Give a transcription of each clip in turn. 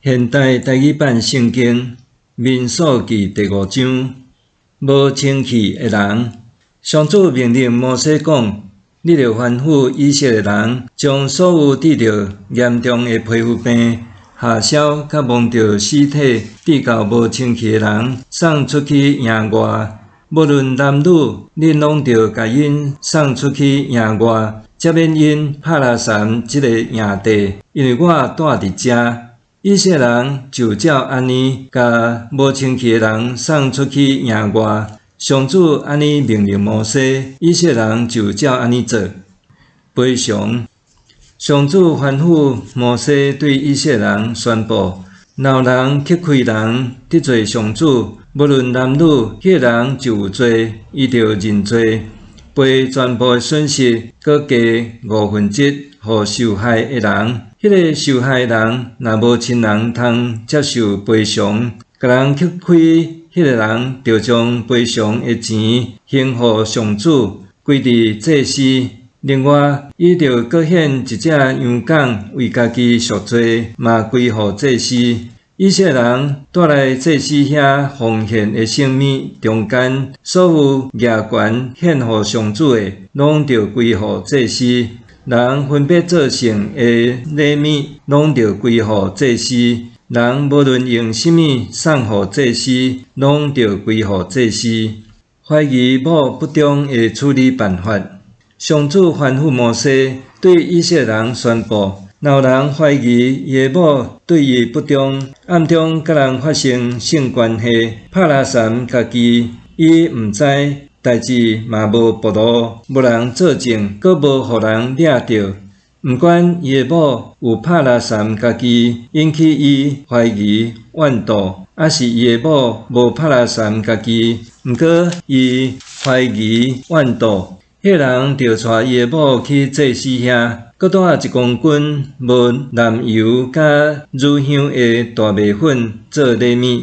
现代台语版圣经民数记第5章，无清气的人。上主命令摩西讲：你着吩咐以色列人，将所有得着严重的皮肤病、下烧甲摸着尸体滴到无清气的人送出去营外。无论男女，恁拢着甲因送出去营外，才免因拍拉山这个营地，因为我住伫遮。以色列人就照安尼，甲无清气的人送出去营外。上主安尼命令摩西，以色列人就照安尼做。赔偿，上主吩咐摩西对以色列人宣布：若有人乞开人得罪上主，无论男女，迄个人就有罪，伊着认罪，赔全部的损失，搁加1/5，互受害的人。迄个受害的人若无亲人通接受赔偿，甲人乞开迄个人着将赔偿的钱献互上主，归伫祭司。另外，伊着搁献一只羊犅为家己赎罪，嘛归互祭司。以色列人带来祭司遐奉献的性命中间，所有业权献互上主的，拢着归互祭司。人分别做成的礼物，拢着归互祭司。人无论用什么送互祭司，拢着归互祭司。怀疑某不忠的处理办法。上主吩咐摩西对以色列人宣布：若有人怀疑伊的某对伊不忠，暗中甲人发生性关系，拍拉山家己，伊毋知。代志嘛无暴露，无人作证，阁无互人掠着。毋管伊的某有拍拉山家己，引起伊怀疑怨妒，还是伊的某无拍拉山家己，毋过伊怀疑怨妒，迄个人着带伊的某去祭司遐，阁带1公斤无燃油甲乳香的大麦粉做礼物。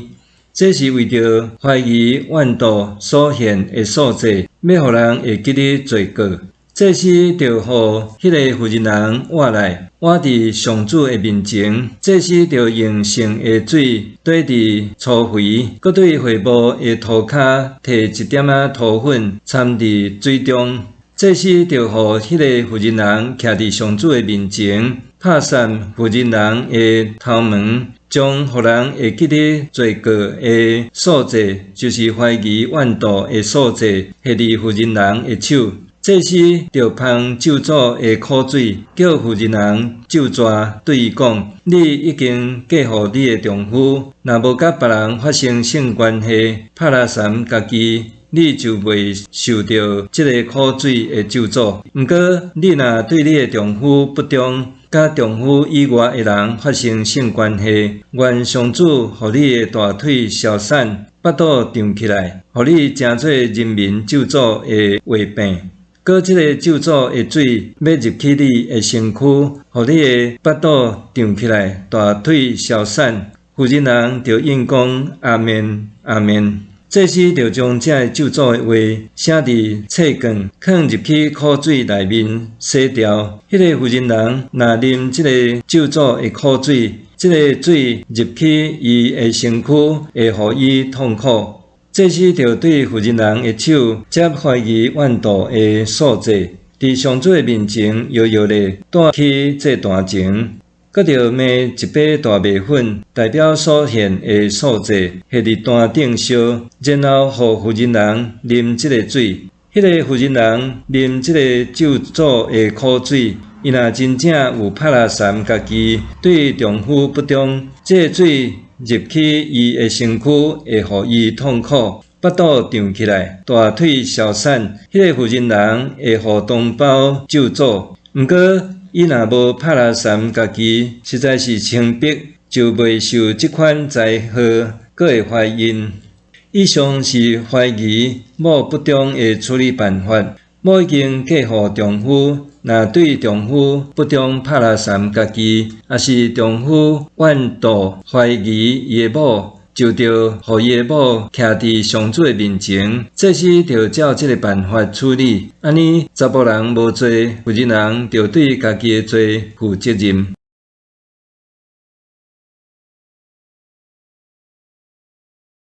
这是为着怀疑怨妒所献的素祭，要互人会记得罪过。祭司着互迄个负责人活来，活伫上主的面前。祭司着用圣的水兑伫粗肥，搁对会幕的涂骹摕1点仔涂粉掺伫水中。祭司着互迄个负责人徛伫上主的面前，拍散负责人的头毛。将互人会记得罪过的素祭，就是怀疑怨妒的素祭，下伫负责人的手。祭司着芳咒诅的苦水，叫负责人咒抓，对伊讲：你已经嫁互你的丈夫，若无甲别人发生性关系，拍拉山家己，你就袂受到这个苦水的咒诅。毋过，你若对你的丈夫不忠，甲丈夫以外的人发生性关系，愿上主互你的大腿消散，腹肚胀起来，互你诚做人民咒诅的话病。搁这个咒诅的水要入去你的身躯，互你的腹肚胀起来，大腿消散。负责人就应讲阿面阿面。祭司就将这个咒诅的话写伫册卷，放入去苦水内面洗掉。迄个负责人若啉这个咒诅的苦水，这个水入去伊的身躯，会互伊痛苦。祭司就对负责人的手接怀疑怨妒的素祭，伫上主的面前摇摇咧带去这段情。搁着卖1杯大麦粉，代表所献的素祭，下伫单顶烧，然后互负责人啉这个水。迄个负责人啉这个咒诅的苦水，伊若真正有拍拉山家己对丈夫不忠，这个水入去伊的身躯，会互伊痛苦，腹肚胀起来，大腿消散。迄个负责人会互同胞咒诅。毋过，伊若无拍拉山家己，实在是清白，就袂受这款灾祸，阁会怀孕。以上是怀疑某不忠的处理办法。某已经嫁互丈夫，若对丈夫不忠拍拉山家己，也是丈夫怨妒怀疑伊的某，就着互伊的某徛伫上主的面前，这时着照这个办法处理。安尼查甫人无罪，负责人着对家己的罪负责任。